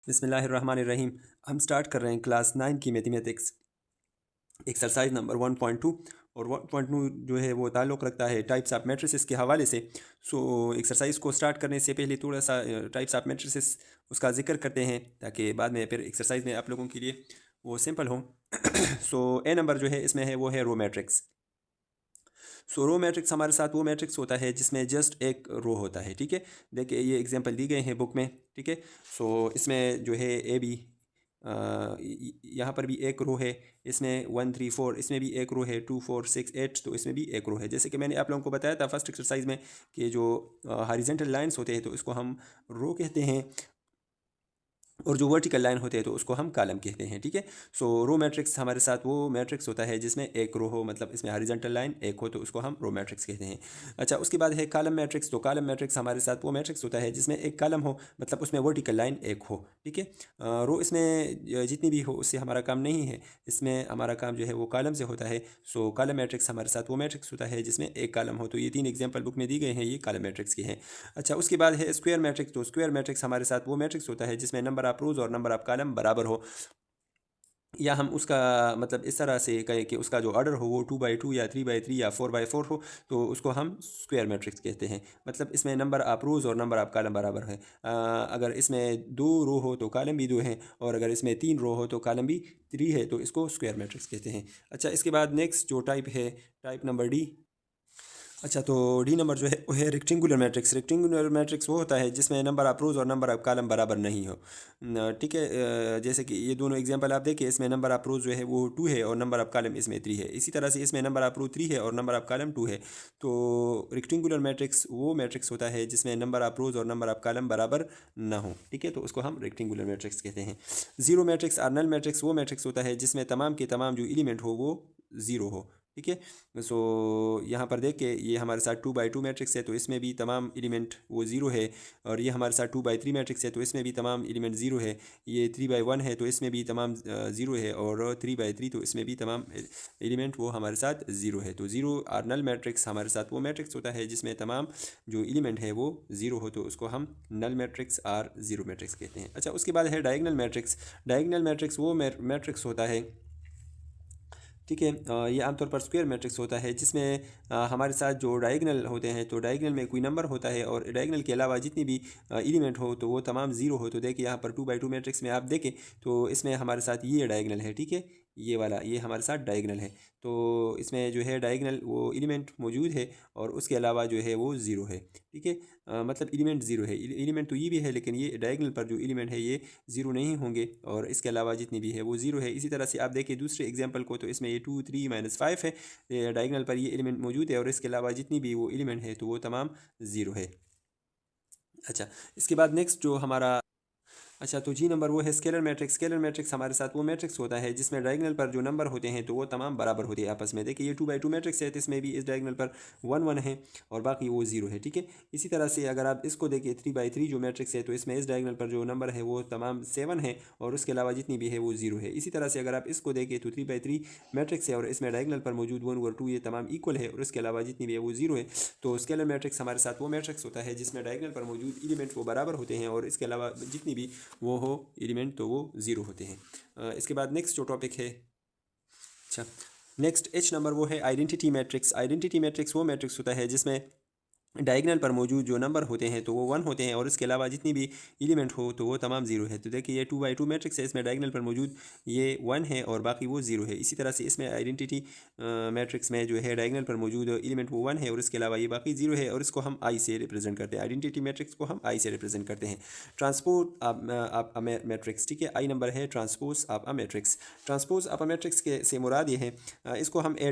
बिस्मिल्लाहिर्रहमानिर्रहीम। हम स्टार्ट कर रहे हैं क्लास 9 की मैथमेटिक्स एक्सरसाइज नंबर 1.2 और 1.2 जो है वो ताल्लुक़ रखता है टाइप्स ऑफ मैट्रिसेस के हवाले से। एक्सरसाइज को स्टार्ट करने से पहले थोड़ा सा टाइप्स ऑफ मैट्रिसेस उसका जिक्र करते हैं ताकि बाद में फिर एक्सरसाइज में आप लोगों के लिए वो सिंपल हो। ए नंबर जो है इसमें है वो है रो मैट्रिक्स। रो मैट्रिक्स हमारे साथ वो मैट्रिक्स होता है जिसमें जस्ट एक रो होता है। ठीक है, देखिए ये एग्जांपल दी गए हैं बुक में। ठीक है, इसमें जो है ए बी, यहाँ पर भी एक रो है, इसमें 1 3 4, इसमें भी एक रो है 2 4 6 8, तो इसमें भी एक रो है। जैसे कि मैंने आप लोगों को बताया था फर्स्ट एक्सरसाइज में कि जो हॉरिजॉन्टल लाइंस होते हैं तो इसको हम रो कहते हैं, और जो वर्टिकल लाइन होते हैं तो उसको हम कॉलम कहते हैं। ठीक है, रो मैट्रिक्स हमारे साथ वो मैट्रिक्स होता है जिसमें एक रो हो, मतलब इसमें हॉरिजॉन्टल लाइन एक हो, तो उसको हम रो मैट्रिक्स कहते हैं। अच्छा, उसके बाद है कॉलम मैट्रिक्स। तो कॉलम मैट्रिक्स हमारे साथ वो मैट्रिक्स होता है जिसमें एक कॉलम हो, मतलब उसमें वर्टिकल लाइन एक हो। ठीक है, रो इसमें जितनी भी हो उससे हमारा काम नहीं है, इसमें हमारा काम जो है वो कॉलम से होता है। कॉलम मैट्रिक्स हमारे साथ वो मैट्रिक्स होता है जिसमें एक कॉलम हो। तो ये 3 एग्जाम्पल बुक में दी गए हैं, ये कॉलम मैट्रिक्स के हैं। अच्छा, उसके बाद है स्क्वायर मैट्रिक्स। तो स्क्वायर मैट्रिक्स हमारे साथ वो मैट्रिक्स होता है जिसमें नंबर ऑफ रोज और नंबर ऑफ कॉलम बराबर हो, या हम उसका मतलब इस तरह से कहें कि उसका जो ऑर्डर हो वो 2/2 या 3/3 या 4/4 हो, तो उसको हम स्क्वायर मैट्रिक्स कहते हैं। मतलब इसमें नंबर ऑफ रोज और नंबर ऑफ कॉलम बराबर है। अगर इसमें 2 रो हो तो कॉलम भी 2 हैं, और अगर इसमें 3 रो हो तो कॉलम भी 3 है, तो इसको स्क्वायर मैट्रिक्स कहते हैं। अच्छा, इसके बाद नेक्स्ट जो टाइप है, टाइप नंबर डी। अच्छा, तो डी नंबर जो है वो है रेक्टेंगुलर मैट्रिक्स। रेक्टेंगुलर मैट्रिक्स वो होता है जिसमें नंबर ऑफ रोज और नंबर ऑफ कॉलम बराबर नहीं हो। ठीक है, जैसे कि ये दोनों एग्जांपल आप देखिए, इसमें नंबर ऑफ रोज जो है वो 2 है और नंबर ऑफ कॉलम इसमें 3 है। इसी तरह से इसमें नंबर ऑफ रो 3 है और नंबर ऑफ कॉलम 2 है। तो रेक्टेंगुलर मैट्रिक्स वो मैट्रिक्स होता है जिसमें नंबर ऑफ रोज और नंबर ऑफ कॉलम बराबर ना हो। ठीक है, तो उसको हम रेक्टेंगुलर मैट्रिक्स कहते हैं। जीरो मैट्रिक्स और नल मैट्रिक्स वो मैट्रिक्स होता है जिसमें तमाम के तमाम जो एलिमेंट हो वो ज़ीरो हो। ठीक है, यहाँ पर देख के ये हमारे साथ 2/2 मैट्रिक्स है, तो इसमें भी तमाम एलिमेंट वो ज़ीरो है। और ये हमारे साथ 2/3 मैट्रिक्स है, तो इसमें भी तमाम एलिमेंट ज़ीरो है। ये 3/1 है, तो इसमें भी तमाम ज़ीरो है। और 3/3, तो इसमें भी तमाम एलिमेंट वो हमारे साथ ज़ीरो है। तो ज़ीरो और नल मैट्रिक्स हमारे साथ वो मैट्रिक्स होता है जिसमें तमाम जो एलिमेंट है वो ज़ीरो हो, तो उसको हम नल मैट्रिक्स और ज़ीरो मैट्रिक्स कहते हैं। अच्छा, उसके बाद है डायगनल मैट्रिक्स। डायगनल मैट्रिक्स वो मैट्रिक्स होता है, ठीक है, ये आमतौर पर स्क्वायर मैट्रिक्स होता है जिसमें हमारे साथ जो डायगनल होते हैं, तो डायगनल में कोई नंबर होता है और डायगनल के अलावा जितनी भी एलिमेंट हो तो वो तमाम ज़ीरो हो। तो देखिए यहाँ पर 2/2 मैट्रिक्स में आप देखें तो इसमें हमारे साथ ये डायगनल है। ठीक है, ये वाला ये हमारे साथ डायगनल है, तो इसमें जो है डायगनल वो एलिमेंट मौजूद है और उसके अलावा जो है वो ज़ीरो है। ठीक है, मतलब एलिमेंट ज़ीरो है। एलिमेंट तो ये भी है, लेकिन ये डायगनल पर जो एलिमेंट है ये ज़ीरो नहीं होंगे, और इसके अलावा जितनी भी है वो ज़ीरो है। इसी तरह से आप देखिए दूसरे एग्जांपल को, तो इसमें ये 2 3 -5 है, डायगनल पर ये एलिमेंट मौजूद है और इसके अलावा जितनी भी वो एलिमेंट है तो वो तमाम ज़ीरो है। अच्छा, इसके बाद नेक्स्ट जो हमारा, अच्छा, तो जी नंबर वो है स्केलर मैट्रिक्स। स्केलर मैट्रिक्स हमारे साथ वो मैट्रिक्स होता है जिसमें डायगनल पर जो नंबर होते हैं तो वो तमाम बराबर होते हैं आपस में। देखिए ये 2/2 मैट्रिक्स है, तो इसमें भी इस डायगनल पर 1 1 है और बाकी वो ज़ीरो है। ठीक है, इसी तरह से अगर आप इसको देखिए 3/3 जो मैट्रिक्स है, तो इसमें इस डायगनल पर जो नंबर है वो तमाम 7 है और उसके अलावा जितनी भी है वो ज़ीरो है। इसी तरह से अगर आप इसको देखिए तो 3/3 मैट्रिक्स है और इसमें डायगनल पर मौजूद 1 और 2 ये तमाम इक्वल है और उसके अलावा जितनी भी है वो ज़ीरो है। तो स्केलर मैट्रिक्स हमारे साथ वो मैट्रिक्स होता है जिसमें डायगनल पर मौजूद एलिमेंट वो बराबर होते हैं और इसके अलावा जितनी भी वो हो एलिमेंट तो वो ज़ीरो होते हैं। इसके बाद नेक्स्ट जो टॉपिक है, अच्छा, नेक्स्ट एच नंबर वो है आइडेंटिटी मैट्रिक्स। आइडेंटिटी मैट्रिक्स वो मैट्रिक्स होता है जिसमें डायगनल पर मौजूद जो नंबर होते हैं तो वो 1 होते हैं और इसके अलावा जितनी भी एलिमेंट हो तो वो तमाम ज़ीरो है। तो देखिए ये 2/2 मैट्रिक्स है, इसमें डायगनल पर मौजूद ये 1 है और बाकी वो ज़ीरो है। इसी तरह से इसमें आइडेंटिटी मैट्रिक्स में जो है डायगनल पर मौजूद एलिमेंट वो 1 है और इसके अलावा ये बाकी ज़ीरो है और इसको हम आई से रिप्रेजेंट करते हैं। आइडेंटिटी मैट्रिक्स को हम आई से रिप्रेजेंट करते हैं। ट्रांसपोज ऑफ अ मैट्रिक्स, ठीक है, आई नंबर है transpose of a matrix. Transpose of a matrix के से मुराद ये है, इसको हम ए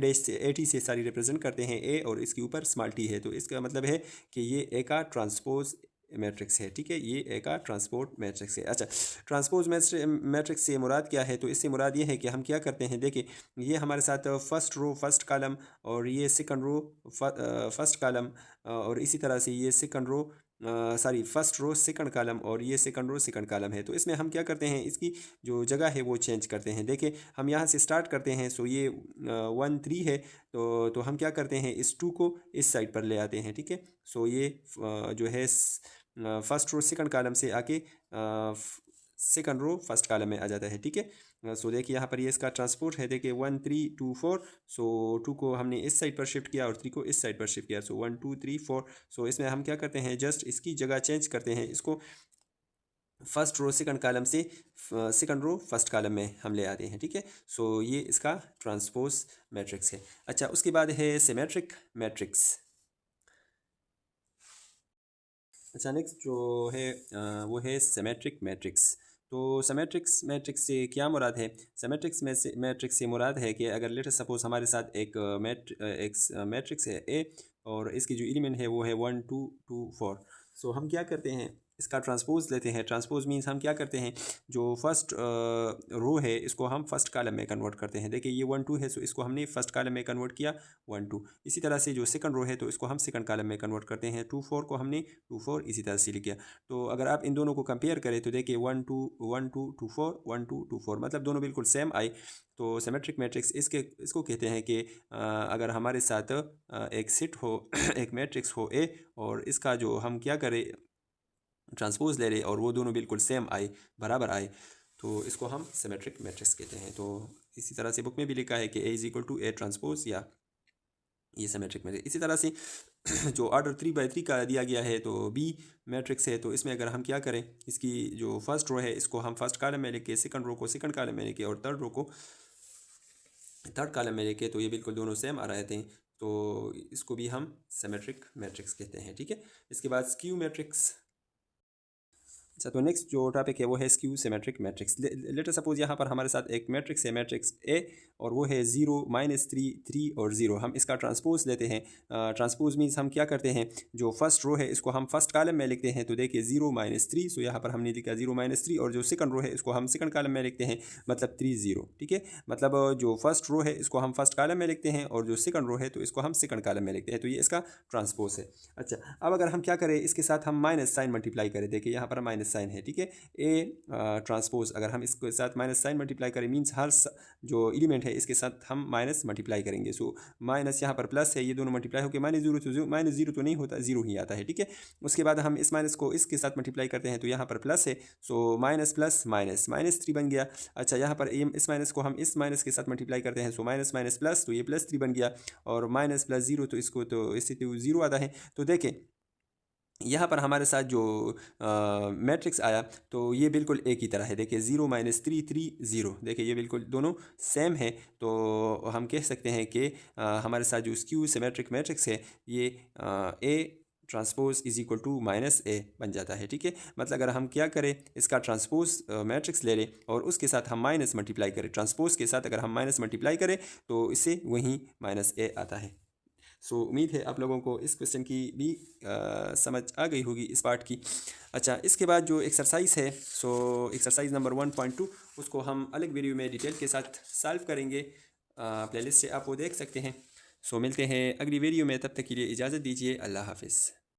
टी से सारी रिप्रेजेंट करते हैं, ए और इसके ऊपर स्मॉल टी है, तो इसका मतलब है कि ये ए का ट्रांसपोज मैट्रिक्स है। ठीक है, ये ए का ट्रांसपोर्ट मैट्रिक्स है। अच्छा, ट्रांसपोज मैट्रिक्स से मुराद क्या है, तो इससे मुराद ये है कि हम क्या करते हैं, देखिए ये हमारे साथ फर्स्ट रो फर्स्ट कॉलम और ये सेकंड रो फर्स्ट कॉलम, और इसी तरह से ये second row sorry first row second column और ये सेकंड रो सेकंड कॉलम है। तो इसमें हम क्या करते हैं, इसकी जो जगह है वो चेंज करते हैं। देखिए हम यहाँ से स्टार्ट करते हैं, सो ये 1 3 है, तो हम क्या करते हैं, इस 2 को इस साइड पर ले आते हैं। ठीक है, सो ये जो है फर्स्ट रो सेकंड कॉलम से आके सेकंड रो फर्स्ट कॉलम में आ जाता है, ठीक है। सो देखिए यहाँ पर ये इसका ट्रांसपोर्ट है, देखिए 1 3 2 4। सो 2 को हमने इस साइड पर शिफ्ट किया और 3 को इस साइड पर शिफ्ट किया। सो 1 2 3 4। सो इसमें हम क्या करते हैं, जस्ट इसकी जगह चेंज करते हैं, इसको फर्स्ट रो सेकंड कॉलम से सेकंड रो फर्स्ट कॉलम में हम ले आते हैं, ठीक है। सो ये इसका ट्रांसपोज मैट्रिक्स है। अच्छा, उसके बाद है सिमेट्रिक मैट्रिक्स। अच्छा, नेक्स्ट जो है वो है सिमेट्रिक मैट्रिक्स। तो सिमेट्रिक्स मैट्रिक्स से क्या मुराद है? सिमेट्रिक्स में से मैट्रिक्स से मुराद है कि अगर लेट सपोज हमारे साथ एक मैट्रिक्स है ए और इसकी जो एलिमेंट है वो है 1 2 2 4। सो हम क्या करते हैं, इसका ट्रांसपोज लेते हैं। ट्रांसपोज मीन्स हम क्या करते हैं, जो फर्स्ट रो है इसको हम फर्स्ट कॉलम में कन्वर्ट करते हैं। देखिए ये 1 2 है, सो इसको हमने फर्स्ट कॉलम में कन्वर्ट किया 1 2। इसी तरह से जो सेकंड रो है तो इसको हम सेकंड कॉलम में कन्वर्ट करते हैं। 2 4 को हमने 2 4 इसी तरह से लिख किया। तो अगर आप इन दोनों को कंपेयर करें तो देखिए 1 2 1 2 2 4 1 2 2 4, मतलब दोनों बिल्कुल सेम आए। तो सिमेट्रिक मैट्रिक्स इसको कहते हैं कि अगर हमारे साथ एक सेट हो एक मैट्रिक्स हो ए और इसका जो हम क्या करें ट्रांसपोज ले रहे और वो दोनों बिल्कुल सेम आए, बराबर आए, तो इसको हम सिमेट्रिक मैट्रिक्स कहते हैं। तो इसी तरह से बुक में भी लिखा है कि A is equal to A transpose, या ये सिमेट्रिक मैट्रिक्स। इसी तरह से जो ऑर्डर 3 by 3 का दिया गया है तो बी मैट्रिक्स है। तो इसमें अगर हम क्या करें, इसकी जो फर्स्ट रो है इसको हम फर्स्ट कॉलम में लेके, सेकंड रो को सेकंड कॉलम में लेके और थर्ड रो को थर्ड कॉलम में लेके, तो ये बिल्कुल दोनों सेम आ रहे थे, तो इसको भी हम सिमेट्रिक मैट्रिक्स कहते हैं, ठीक है। इसके बाद स्क्यू मैट्रिक्स। अच्छा, तो नेक्स्ट जो टॉपिक है वो है skew symmetric matrix. Later suppose यहाँ पर हमारे साथ एक मैट्रिक्स है, मैट्रिक्स ए, और वो है 0 -3 3 और 0। हम इसका ट्रांसपोज लेते हैं। ट्रांसपोज मीन्स हम क्या करते हैं, जो फर्स्ट रो है इसको हम फर्स्ट कॉलम में लिखते हैं। तो देखिए 0 -3, सो यहाँ पर हमने लिखा 0 -3, और जो सेकंड रो है इसको हम सेकंड कॉलम में लिखते हैं, मतलब 3 0, ठीक है। मतलब जो फर्स्ट रो है इसको हम फर्स्ट कॉलम में लिखते हैं और जो सेकंड रो है तो इसको हम सेकंड कॉलम में लिखते हैं। तो ये इसका ट्रांसपोज है। अच्छा, अब अगर हम क्या करें, इसके साथ हम माइनस साइन मल्टीप्लाई करें, देखिए यहाँ पर माइनस साइन है, ठीक है। ए ट्रांसपोज अगर हम इसके साथ माइनस साइन मल्टीप्लाई करें मीन्स हर जो एलिमेंट है इसके साथ हम माइनस मल्टीप्लाई करेंगे। सो माइनस यहाँ पर प्लस है, ये दोनों मल्टीप्लाई होकर -0 तो नहीं होता, 0 ही आता है, ठीक है। उसके बाद हम इस माइनस को इसके साथ मल्टीप्लाई करते हैं तो यहाँ पर प्लस है, सो माइनस प्लस माइनस -3 बन गया। अच्छा, यहाँ पर इस माइनस को हम इस माइनस के साथ मल्टीप्लाई करते हैं, सो माइनस माइनस प्लस, तो ये +3 बन गया, और माइनस प्लस 0 तो इसको तो इससे तो 0 आता है। तो देखें यहाँ पर हमारे साथ जो मैट्रिक्स आया तो ये बिल्कुल एक ही तरह है। देखिए 0 -3 3 0, देखिए ये बिल्कुल दोनों सेम है। तो हम कह सकते हैं कि हमारे साथ जो स्क्यू सिमेट्रिक मैट्रिक्स है ये A transpose is equal to -a बन जाता है, ठीक है। मतलब अगर हम क्या करें, इसका ट्रांसपोज मैट्रिक्स ले लें और उसके साथ हम माइनस मल्टीप्लाई करें, ट्रांसपोज के साथ अगर हम माइनस मल्टीप्लाई करें तो इससे वहीं -a आता है। सो उम्मीद है आप लोगों को इस क्वेश्चन की भी समझ आ गई होगी इस पार्ट की। अच्छा, इसके बाद जो एक्सरसाइज है, सो एक्सरसाइज नंबर 1.2 उसको हम अलग वीडियो में डिटेल के साथ सॉल्व करेंगे। प्लेलिस्ट से आप वो देख सकते हैं। सो मिलते हैं अगली वीडियो में, तब तक के लिए इजाज़त दीजिए। अल्लाह हाफिज़।